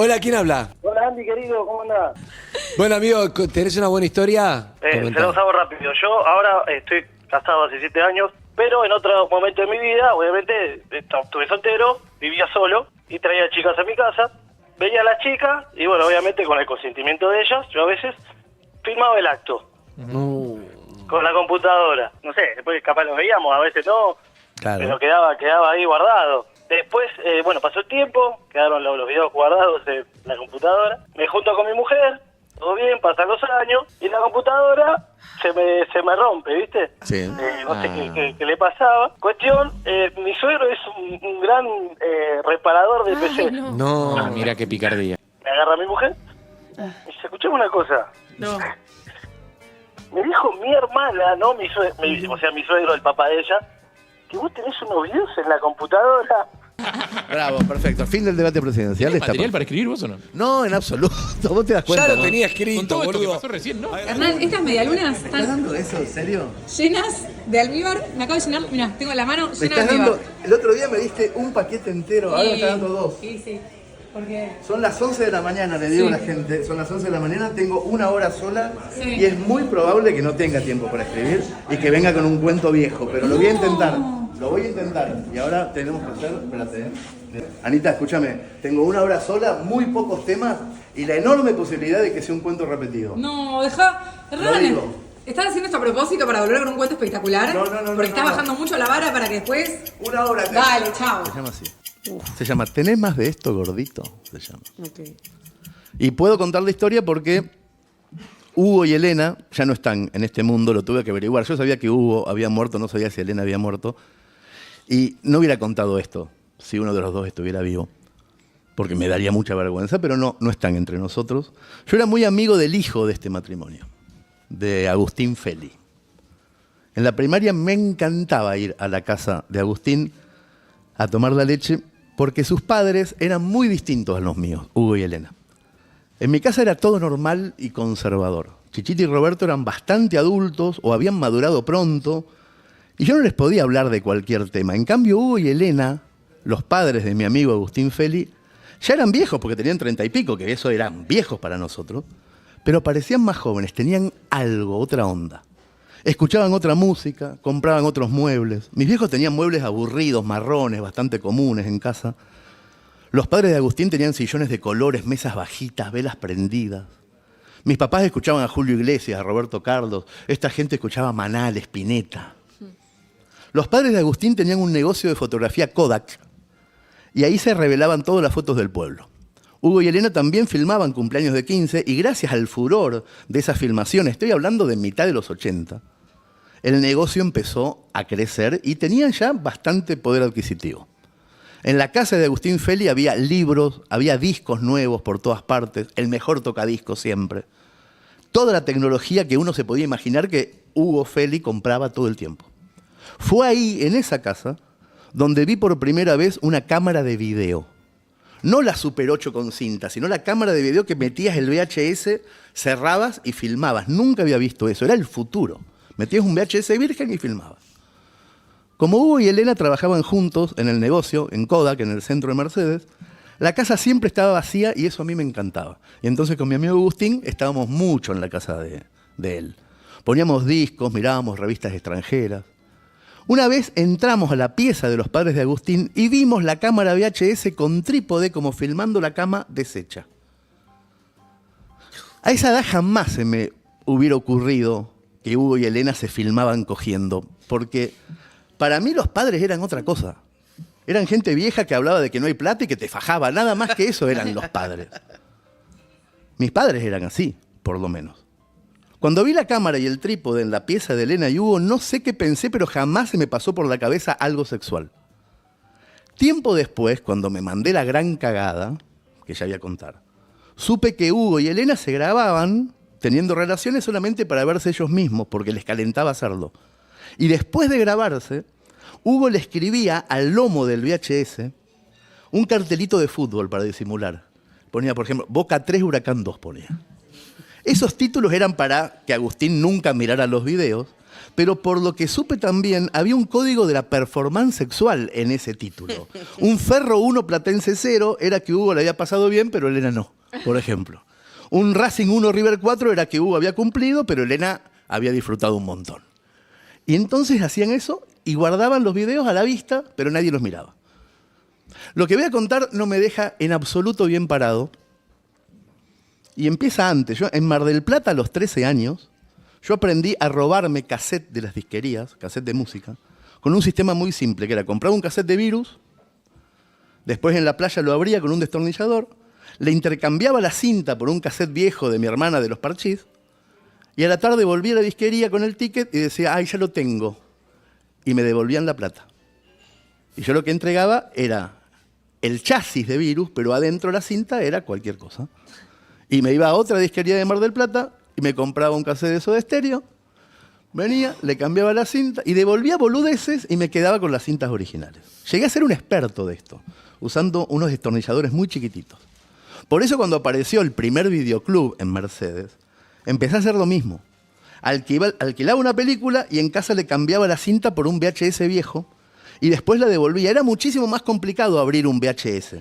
Hola, ¿quién habla? Hola Andy, querido, ¿cómo andás? Bueno, amigo, ¿tenés una buena historia? Se los hago rápido. Yo ahora estoy casado hace 7 años, pero en otro momento de mi vida, obviamente, estuve soltero, vivía solo y traía chicas a mi casa. Veía a las chicas y, bueno, obviamente con el consentimiento de ellas, yo a veces filmaba el acto. Con la computadora. No sé, después capaz lo veíamos, a veces no, Claro. pero quedaba ahí guardado. Después, bueno, pasó el tiempo, quedaron los videos guardados en la computadora. Me junto con mi mujer, todo bien, pasan los años, y la computadora se me rompe, ¿viste? Sí. No sé qué le pasaba. Cuestión, mi suegro es un gran reparador de PC. No. Mira qué picardía. Me agarra a mi mujer y dice, escuchame una cosa. No. Me dijo mi hermana, ¿no? Mi suegro, el papá de ella, que vos tenés unos videos en la computadora. Bravo, perfecto. Fin del debate presidencial. ¿Tienes Está material para escribir vos o no? No, en absoluto. Vos te das cuenta. Ya lo ¿no? tenía Con escrito, todo esto que boludo. pasó recién, ¿no? Hernán, estas medialunas ¿Estás están dando eso? ¿En serio? llenas de almíbar. Me acabo de llenar, mira, tengo la mano Me llena de estás almíbar. dando. El otro día me diste un paquete entero, ahora me estás dando 2. Sí, porque... Son las 11 de la mañana, le digo Sí. a la gente. Son las 11 de la mañana, tengo 1 hora sola Sí. y es muy probable que no tenga tiempo para escribir y que venga con un cuento viejo, pero lo voy a intentar. Lo voy a intentar. Y ahora tenemos que hacer. Espérate, Anita, escúchame. Tengo 1 hora sola, muy pocos temas y la enorme posibilidad de que sea un cuento repetido. No, deja... Lo Hernán, digo. ¿estás haciendo esto a propósito para volver con un cuento espectacular? No, Porque estás no. bajando mucho la vara para que después... 1 hora. Dale, chao. Se llama así. Se llama ¿Tenés más de esto, gordito? Se llama. Ok. Y puedo contar la historia porque Hugo y Elena ya no están en este mundo, lo tuve que averiguar. Yo sabía que Hugo había muerto, no sabía si Elena había muerto. Y no hubiera contado esto si uno de los dos estuviera vivo, porque me daría mucha vergüenza, pero no están entre nosotros. Yo era muy amigo del hijo de este matrimonio, de Agustín Feli. En la primaria me encantaba ir a la casa de Agustín a tomar la leche porque sus padres eran muy distintos a los míos, Hugo y Elena. En mi casa era todo normal y conservador. Chichita y Roberto eran bastante adultos o habían madurado pronto y yo no les podía hablar de cualquier tema. En cambio, Hugo y Elena, los padres de mi amigo Agustín Feli, ya eran viejos porque tenían 30 y pico, que eso eran viejos para nosotros, pero parecían más jóvenes, tenían algo, otra onda. Escuchaban otra música, compraban otros muebles. Mis viejos tenían muebles aburridos, marrones, bastante comunes en casa. Los padres de Agustín tenían sillones de colores, mesas bajitas, velas prendidas. Mis papás escuchaban a Julio Iglesias, a Roberto Carlos. Esta gente escuchaba a Manal, Spinetta. Los padres de Agustín tenían un negocio de fotografía Kodak y ahí se revelaban todas las fotos del pueblo. Hugo y Elena también filmaban cumpleaños de 15 y gracias al furor de esas filmaciones, estoy hablando de mitad de los 80, el negocio empezó a crecer y tenían ya bastante poder adquisitivo. En la casa de Agustín Feli había libros, había discos nuevos por todas partes, el mejor tocadiscos siempre. Toda la tecnología que uno se podía imaginar que Hugo Feli compraba todo el tiempo. Fue ahí, en esa casa, donde vi por primera vez una cámara de video. No la Super 8 con cinta, sino la cámara de video que metías el VHS, cerrabas y filmabas. Nunca había visto eso, era el futuro. Metías un VHS virgen y filmabas. Como Hugo y Elena trabajaban juntos en el negocio, en Kodak, en el centro de Mercedes, la casa siempre estaba vacía y eso a mí me encantaba. Y entonces con mi amigo Agustín estábamos mucho en la casa de él. Poníamos discos, mirábamos revistas extranjeras. Una vez entramos a la pieza de los padres de Agustín y vimos la cámara VHS con trípode como filmando la cama deshecha. A esa edad jamás se me hubiera ocurrido que Hugo y Elena se filmaban cogiendo, porque para mí los padres eran otra cosa. Eran gente vieja que hablaba de que no hay plata y que te fajaba, nada más que eso eran los padres. Mis padres eran así, por lo menos. Cuando vi la cámara y el trípode en la pieza de Elena y Hugo, no sé qué pensé, pero jamás se me pasó por la cabeza algo sexual. Tiempo después, cuando me mandé la gran cagada, que ya voy a contar, supe que Hugo y Elena se grababan teniendo relaciones solamente para verse ellos mismos, porque les calentaba hacerlo. Y después de grabarse, Hugo le escribía al lomo del VHS un cartelito de fútbol para disimular. Ponía, por ejemplo, Boca 3, Huracán 2, ponía. Esos títulos eran para que Agustín nunca mirara los videos, Pero por lo que supe también, había un código de la performance sexual en ese título. Un Ferro 1 Platense 0 era que Hugo le había pasado bien, pero Elena no, por ejemplo. Un Racing 1 River 4 era que Hugo había cumplido, pero Elena había disfrutado un montón. Y entonces hacían eso y guardaban los videos a la vista, pero nadie los miraba. Lo que voy a contar no me deja en absoluto bien parado. Y empieza antes. Yo en Mar del Plata a los 13 años, yo aprendí a robarme cassette de las disquerías, cassette de música, con un sistema muy simple, que era comprar un cassette de Virus, después en la playa lo abría con un destornillador, le intercambiaba la cinta por un cassette viejo de mi hermana de los Parchís, y a la tarde volvía a la disquería con el ticket y decía, ay, ya lo tengo. Y me devolvían la plata. Y yo lo que entregaba era el chasis de Virus, pero adentro la cinta era cualquier cosa. Y me iba a otra disquería de Mar del Plata y me compraba un cassette de Soda Stereo, venía, le cambiaba la cinta y devolvía boludeces y me quedaba con las cintas originales. Llegué a ser un experto de esto, usando unos destornilladores muy chiquititos. Por eso cuando apareció el primer videoclub en Mercedes, empecé a hacer lo mismo. Alquilaba una película y en casa le cambiaba la cinta por un VHS viejo y después la devolvía. Era muchísimo más complicado abrir un VHS.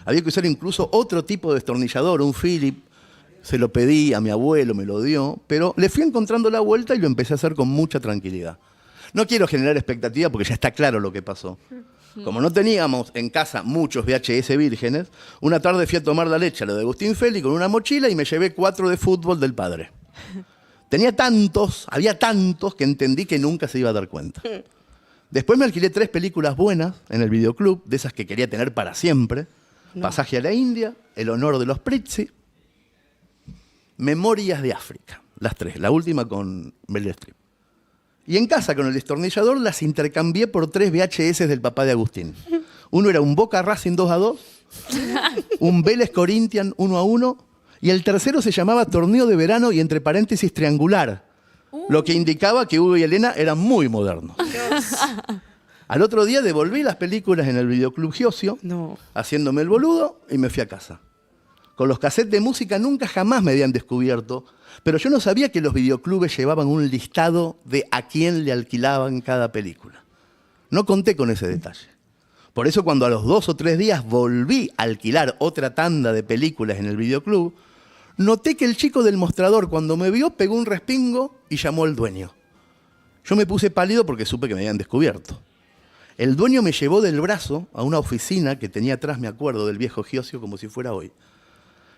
Había que usar incluso otro tipo de destornillador, un Philip. Se lo pedí a mi abuelo, me lo dio, pero le fui encontrando la vuelta y lo empecé a hacer con mucha tranquilidad. No quiero generar expectativa porque ya está claro lo que pasó. Como no teníamos en casa muchos VHS vírgenes, una tarde fui a tomar la leche a lo de Agustín Feli con una mochila y me llevé 4 de fútbol del padre. Había tantos que entendí que nunca se iba a dar cuenta. Después me alquilé 3 películas buenas en el videoclub, de esas que quería tener para siempre. Pasaje a la India, El honor de los Prizzi, Memorias de África, las 3, la última con Meryl Streep. Y en casa, con el destornillador, las intercambié por 3 VHS del papá de Agustín. Uno era un Boca Racing 2-2, un Vélez Corinthians 1-1, y el tercero se llamaba Torneo de Verano y entre paréntesis Triangular, lo que indicaba que Hugo y Elena eran muy modernos. Al otro día devolví las películas en el videoclub Giosio, haciéndome el boludo, y me fui a casa. Con los cassettes de música nunca jamás me habían descubierto, pero yo no sabía que los videoclubes llevaban un listado de a quién le alquilaban cada película. No conté con ese detalle. Por eso cuando a los 2 o 3 días volví a alquilar otra tanda de películas en el videoclub, noté que el chico del mostrador cuando me vio pegó un respingo y llamó al dueño. Yo me puse pálido porque supe que me habían descubierto. El dueño me llevó del brazo a una oficina que tenía atrás, me acuerdo, del viejo Giosio como si fuera hoy.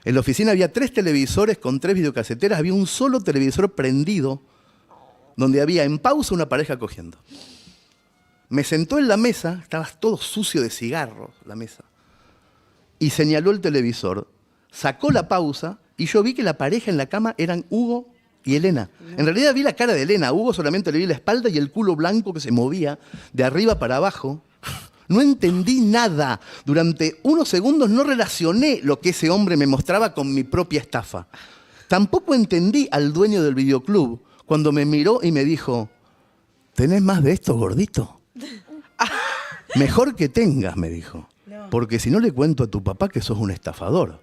En la oficina había 3 televisores con 3 videocaseteras, había un solo televisor prendido, donde había en pausa una pareja cogiendo. Me sentó en la mesa, estaba todo sucio de cigarros la mesa, y señaló el televisor, sacó la pausa, y yo vi que la pareja en la cama eran Hugo y Elena. En realidad vi la cara de Elena, a Hugo solamente le vi la espalda y el culo blanco que se movía de arriba para abajo. No entendí nada. Durante unos segundos no relacioné lo que ese hombre me mostraba con mi propia estafa. Tampoco entendí al dueño del videoclub cuando me miró y me dijo, ¿tenés más de esto, gordito? Mejor que tengas, me dijo, porque si no le cuento a tu papá que sos un estafador.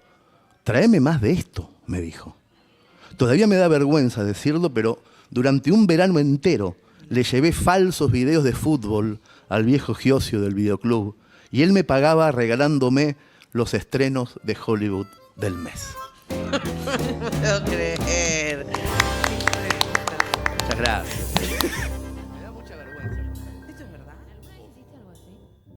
Tráeme más de esto, me dijo. Todavía me da vergüenza decirlo, pero durante un verano entero le llevé falsos videos de fútbol al viejo Giosio del videoclub y él me pagaba regalándome los estrenos de Hollywood del mes. No puedo creer. Muchas gracias.